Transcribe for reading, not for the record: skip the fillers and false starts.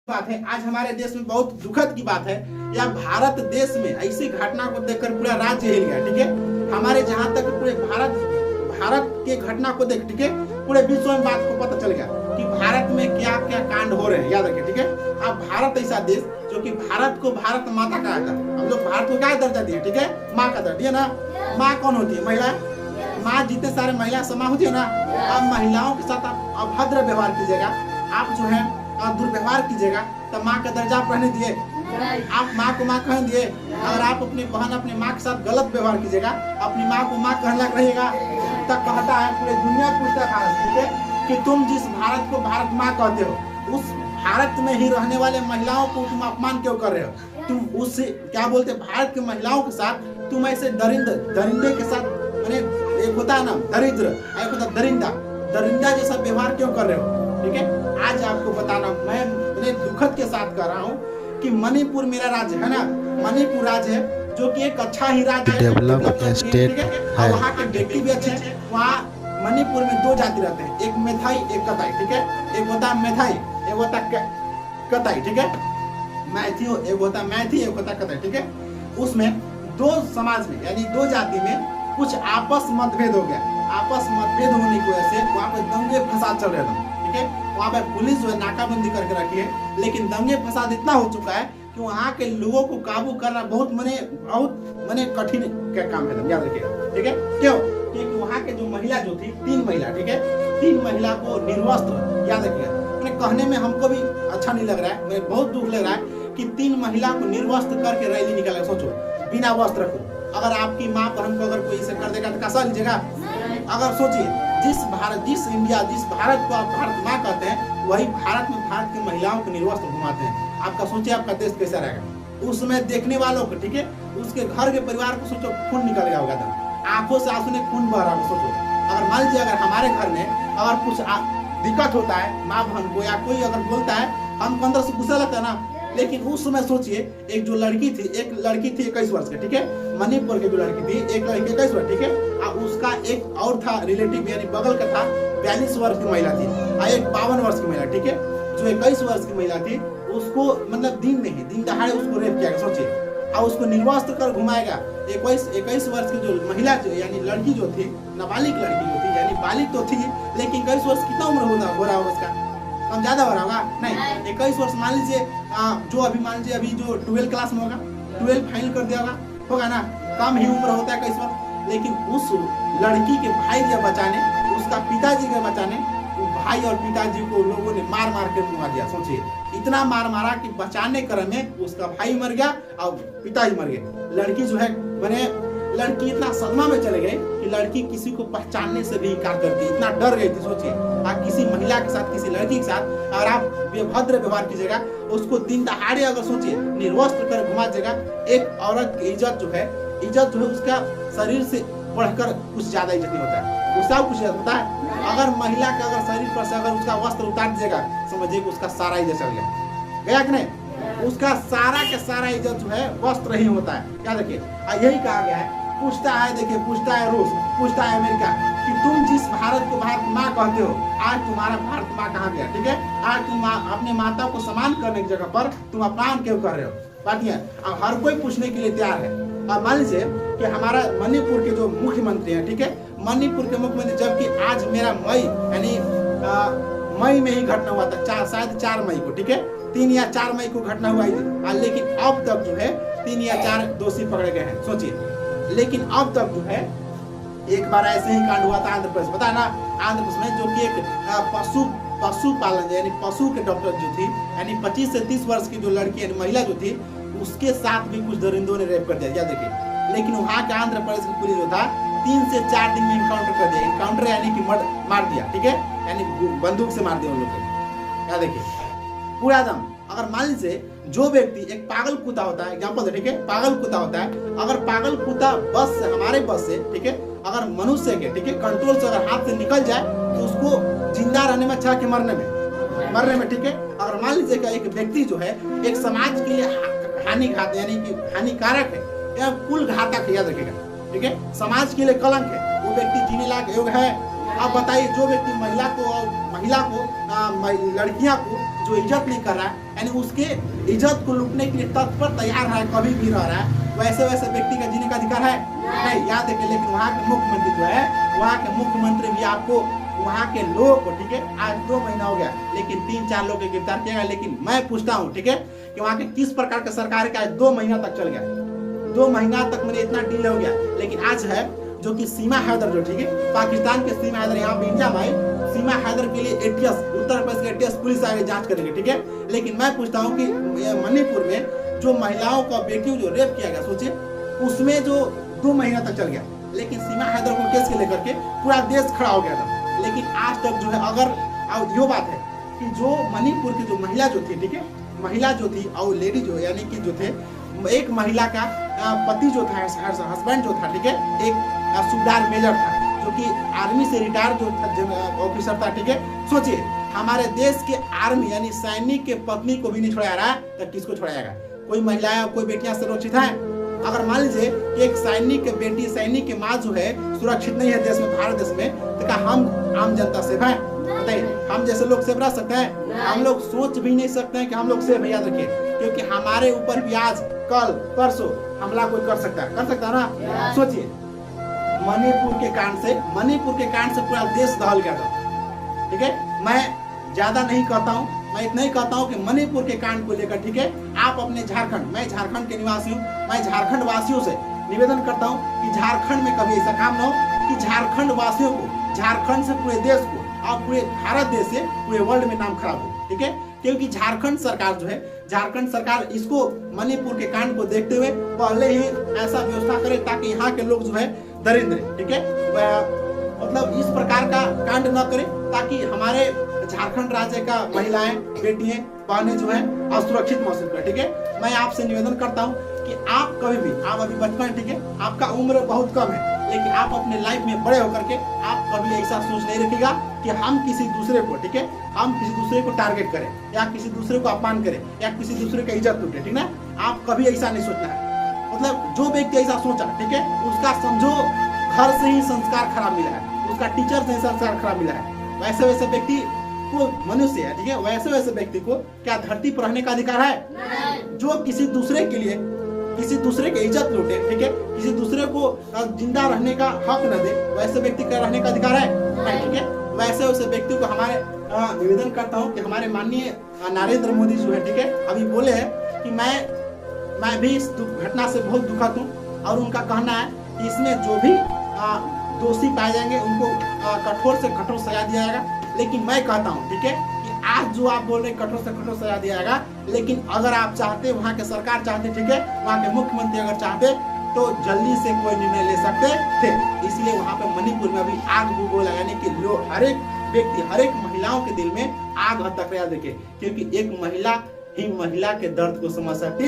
बात है। आज हमारे देश में बहुत दुखद की बात है, या भारत देश में ऐसी घटना को देखकर पूरा राज्य हिल गया। ठीक है, हमारे जहां तक पूरे भारत के घटना को देख, ठीक है, पूरे विश्व में बात को पता चल गया कि भारत में क्या क्या कांड हो रहे हैं। याद रखिए, ठीक है। अब भारत ऐसा देश जो कि भारत को भारत माता कहा था, हम लोग भारत को क्या दर्जा दिए, ठीक है, माँ का दर्जा दिया ना। माँ कौन होती है? महिला। माँ जितने सारे महिला समा होती है ना। अब महिलाओं के साथ आप अभद्र व्यवहार कीजिएगा, आप जो है दुर्व्यवहार कीजिएगा, तो माँ का दर्जा आप रहने दिए? आप माँ को माँ कहने दिए? अगर आप अपनी बहन अपनी माँ के साथ गलत व्यवहार कीजिएगा, अपनी माँ को माँ कहने लग रहिएगा, तब कहता है पूरे दुनिया पूछता है, ठीक है, कि तुम जिस भारत को भारत माँ कहते हो, उस भारत में ही रहने वाले महिलाओं को तुम अपमान क्यों कर रहे हो? तुम उससे क्या बोलते, भारत की महिलाओं के साथ तुम ऐसे दरिंदे के साथ, मैंने एक होता है ना दरिद्र, एक होता दरिंदा जैसा व्यवहार क्यों कर रहे हो? ठीक है, आज आपको बताना मैं दुखद के साथ कर रहा हूँ कि मणिपुर मेरा राज्य है ना, मणिपुर राज्य है जो कि एक अच्छा ही राज्य है, डेवलप स्टेट है, और वहाँ के व्यक्ति भी अच्छे हैं। वहाँ मणिपुर में दो जाति रहते हैं, एक मेथाई एक कताई। ठीक है, एक होता है मेथाई, एक होता है कताई। ठीक है, एक होता है मैथी, एक होता है कताई। ठीक है, उसमें दो समाज में यानी दो जाति में कुछ आपस मतभेद हो गया। आपस मतभेद होने की वजह से वहाँ पे दंगे फसाद चल रहे थे। ठीक है, वहाँ पे पुलिस जो है नाकाबंदी करके रखी है, लेकिन दंगे फसाद इतना हो चुका है कि वहाँ के लोगों को काबू करना बहुत मने कठिन क्या काम है। याद रखिए, ठीक है, क्यों? क्योंकि वहाँ के जो महिला जो थी, 3 महिला, ठीक है, 3 महिला को निर्वस्त्र, याद रखिए, मैंने कहने में हमको भी अच्छा नहीं लग रहा है, मैं बहुत दुख लग रहा है कि 3 महिला को निर्वस्त्र करके रैली निकाला। सोचो, बिना वस्त्र को अगर आपकी माँ बहन को अगर कोई इसे कर देगा तो कैसा लीजिएगा? अगर सोचिए, जिस भारत को आप भारत माँ कहते हैं, वही भारत में भारत की महिलाओं को निर्वस्त्र घुमाते हैं। आपका सोचिए आपका देश कैसा रहेगा? उसमें देखने वालों को, ठीक है, उसके घर के परिवार को सोचो, खून निकल गया होगा, आंखों से आंसू ने खून बह रहा होगा। सोचो, अगर मान लीजिए अगर हमारे घर में अगर कुछ दिक्कत होता है माँ बहन को, या कोई अगर बोलता है, हमको अंदर से गुस्सा लगता है ना। लेकिन उस समय सोचिए, एक जो लड़की थी, 21 वर्ष की, ठीक है, मणिपुर की जो लड़की थी, एक लड़की 21 वर्ष, ठीक है, और उसका एक और था रिलेटिव, यानी बगल का था, 42 वर्ष की महिला थी, और एक 52 वर्ष की महिला, ठीक है, जो 21 वर्ष की महिला थी, उसको मतलब दिन दहाड़े उसको रेप किया। सोचिए, और उसको निर्वस्त्र कर घुमाएगा। 21 वर्ष की जो महिला यानी लड़की जो थी, नाबालिग लड़की जो थी, यानी बालिग तो थी, लेकिन 21 वर्ष कितना उम्र हो रहा होगा उसका? कम ज्यादा हो रहा होगा? नहीं, 21 वर्ष मान लीजिए, जो अभी मान लीजिए अभी जो 12 क्लास में होगा, 12 फाइनल कर दिया होगा ना, कम ही उम्र होता है 21 वर्ष। लेकिन उस लड़की के भाई के बचाने, उसका पिताजी के बचाने, भाई और पिताजी को लोगों ने मार के मुआ दिया। सोचिए, इतना मार मारा कि बचाने क्रम में उसका भाई मर गया और पिताजी मर गए। लड़की जो है लड़की इतना सदमा में चले गए कि लड़की किसी को पहचानने से भी इनकार करती, इतना डर गई थी। सोचिए, आप किसी महिला के साथ, किसी लड़की के साथ अगर आप बेभद्र व्यवहार कीजिएगा, उसको दिन दहाड़े अगर सोचिए निर्वस्त्र कर घुमा देगा, एक औरत की इज्जत जो है उसका शरीर से बढ़कर कुछ ज्यादा इज्जत नहीं होता है, उसका कुछ इज्जत होता है। अगर महिला का अगर शरीर पर से अगर उसका वस्त्र उतार दीजिएगा, समझिए कि उसका सारा इज्जत चल गया कि नहीं? उसका सारा का सारा इज्जत जो है वस्त्र ही होता है। याद रखिए, यही कहा गया है। पूछता है रूस, पूछता है अमेरिका कि तुम जिस भारत को भारत माँ कहते हो, आज तुम्हारा भारत माँ कहाँ गया? ठीक है, आज तुम अपने माता को सम्मान करने की जगह पर तुम अपमान क्यों कर रहे हो? बात यह, अब हर कोई पूछने के लिए तैयार है। अब मान लीजिए कि हमारा मणिपुर के जो मुख्यमंत्री हैं, ठीक है, मणिपुर के मुख्यमंत्री, जबकि आज मेरा मई में ही घटना हुआ था, शायद 4 मई को, ठीक है, 3 या 4 मई को घटना हुआ है, लेकिन अब तक जो है 3 या 4 दोषी पकड़े गए हैं। सोचिए, लेकिन अब तक जो है एक बार ऐसे ही कांड हुआ था आंध्र प्रदेश, पता है ना, आंध्र प्रदेश में, जो कि एक पशुपालन यानी पशु के डॉक्टर जो थी, यानी 25 से 30 वर्ष की जो लड़की यानी महिला जो थी, उसके साथ भी कुछ दरिंदों ने रेप कर दिया। याद देखिए, लेकिन वहाँ के आंध्र प्रदेश की पुलिस जो था 3 से 4 दिन में इनकाउंटर कर दिया। इनकाउंटर यानी कि मार दिया, ठीक है, यानी बंदूक से मार दिया उन लोग को। याद देखिए, पूरा दम। अगर मान लीजिए जो व्यक्ति एक पागल कुत्ता होता है, एग्जाम्पल, ठीक है, पागल कुत्ता होता है, अगर पागल कुत्ता बस से, हमारे बस से, ठीक है, अगर मनुष्य के, ठीक है, कंट्रोल से अगर हाथ से निकल जाए तो उसको जिंदा रहने में अच्छा कि मरने में, ठीक है। अगर मान लीजिए कि एक व्यक्ति जो है एक समाज के लिए यानी कि हानिकारक है या कुल घातक है, याद रखिएगा, ठीक है, समाज के लिए कलंक है, वो व्यक्ति जीने लायक योग्य है। अब बताइए, जो व्यक्ति महिला को लड़कियां को जो इज्जत नहीं कर रहा है, यानी उसके इज्जत को लूटने के लिए तत्पर तैयार है, कभी भी रह रहा है, वैसे व्यक्ति का जीने का अधिकार है नहीं, याद रखिए। लेकिन वहाँ के मुख्यमंत्री जो है, वहाँ के मुख्यमंत्री भी आपको वहाँ के लोगों को, ठीक है, आज 2 महीना हो गया लेकिन 3-4 लोग गिरफ्तार किया गया। लेकिन मैं पूछता हूँ, ठीक है, कि वहाँ के किस प्रकार का सरकार का आज 2 महीना तक चल गया, 2 महीना तक मैंने इतना डिले हो गया। लेकिन आज है जो कि सीमा हैदर जो, ठीक है, पाकिस्तान के सीमा हैदर यहाँ पे इंडिया में आए, सीमा हैदर के लिए एटीएस, उत्तर प्रदेश के एटीएस पुलिस आगे जांच करेंगे, ठीक है। लेकिन मैं पूछता हूँ कि मणिपुर में जो महिलाओं का, बेटियों जो रेप किया गया, सोचिए, उसमें जो 2 महीना तक चल गया, लेकिन सीमा हैदर को केस के लेकर के पूरा देश खड़ा हो गया था। लेकिन आज तक जो है, अगर यो बात है कि जो मणिपुर की जो महिला जो थी, ठीक है, महिला जो थी और लेडी जो, यानी कि जो थे, एक महिला का पति जो था, हस्बैंड जो था, ठीक है, एक सूबेदार मेजर था जो कि आर्मी से रिटायर जो ऑफिसर था, ठीक है। सोचिए, हमारे देश के आर्मी यानी सैनिक के पत्नी को भी नहीं छोड़ा रहा है, तो किसको छोड़ाएगा? कोई महिलाएं, कोई बेटियां सुरक्षित हैं? अगर मान लीजिए कि एक सैनिक की बेटी, सैनिक की माँ जो है सुरक्षित नहीं है देश में, भारत देश में, तो क्या हम आम जनता सेफ है? बताइए, हम जैसे लोग सेफ रह सकते हैं? हम लोग सोच भी नहीं सकते हैं कि हम लोग सेफ है, याद रखिए, क्योंकि हमारे ऊपर भी आज, कल, परसों हमला कोई कर सकता है ना। सोचिए, मणिपुर के कांड से पूरा देश दहल गया था, ठीक है। मैं ज्यादा नहीं कहता हूँ, मैं इतना ही कहता हूँ कि मणिपुर के कांड को लेकर, ठीक है, आप अपने झारखंड, मैं झारखंड के निवासी हूँ, मैं झारखंड वासियों से निवेदन करता हूँ कि झारखंड में कभी ऐसा काम न हो कि झारखंड वासियों को, झारखंड से पूरे देश को और पूरे भारत देश से पूरे वर्ल्ड में नाम खराब हो, ठीक है। क्योंकि झारखंड सरकार जो है, झारखंड सरकार इसको, मणिपुर के कांड को देखते हुए पहले ही ऐसा व्यवस्था करे ताकि यहाँ के लोग जो है दरिद्र, ठीक है, मतलब इस प्रकार का कांड न करे, ताकि हमारे झारखंड राज्य का महिलाएं, बेटियां, बहनें जो है असुरक्षित महसूस करें, ठीक है। मैं आपसे निवेदन करता हूं कि आप कभी भी, आप अभी बचपन, ठीक है, आपका उम्र बहुत कम है, लेकिन आप अपने लाइफ में बड़े होकर के आप कभी ऐसा सोच नहीं रखिएगा कि हम किसी दूसरे को, ठीक है, हम किसी दूसरे को टारगेट करें या किसी दूसरे को अपमान करें या किसी दूसरे का इज्जत लूटे, ठीक ना। आप कभी ऐसा नहीं सोचना है। मतलब जो व्यक्ति ऐसा सोचा, ठीक है, उसका समझो घर से ही संस्कार खराब मिला है, उसका टीचर से संस्कार खराब मिला है। वैसे व्यक्ति को, मनुष्य है, ठीक है, वैसे व्यक्ति को क्या धरती पर रहने का अधिकार है? जो किसी दूसरे के लिए, किसी दूसरे की इज्जत लूटे, ठीक है, किसी दूसरे को जिंदा रहने का हक न दे, वैसे व्यक्ति का रहने का अधिकार है नहीं, ठीक है। वैसे व्यक्ति को हमारे निवेदन करता हूँ कि हमारे माननीय नरेंद्र मोदी जो है, ठीक है, अभी बोले हैं कि मैं भी इस घटना से बहुत दुखद हूँ, और उनका कहना है कि इसमें जो भी दोषी पाए जाएंगे उनको कठोर से कठोर सजा दिया जाएगा। लेकिन मैं कहता हूँ, ठीक है, कि आज जो आप बोल रहे हैं कठोर से कठोर सजा दिया जाएगा, लेकिन अगर आप चाहते, वहाँ के सरकार चाहते, ठीक है, वहाँ के मुख्यमंत्री अगर चाहते तो जल्दी से कोई निर्णय ले सकते थे। इसलिए वहाँ पे मणिपुर में अभी आग बोला, यानी कि लोग, हर एक व्यक्ति, हर एक महिलाओं के दिल में आग हद तक याद रखे, क्योंकि एक महिला ही महिला के दर्द को समझ सकती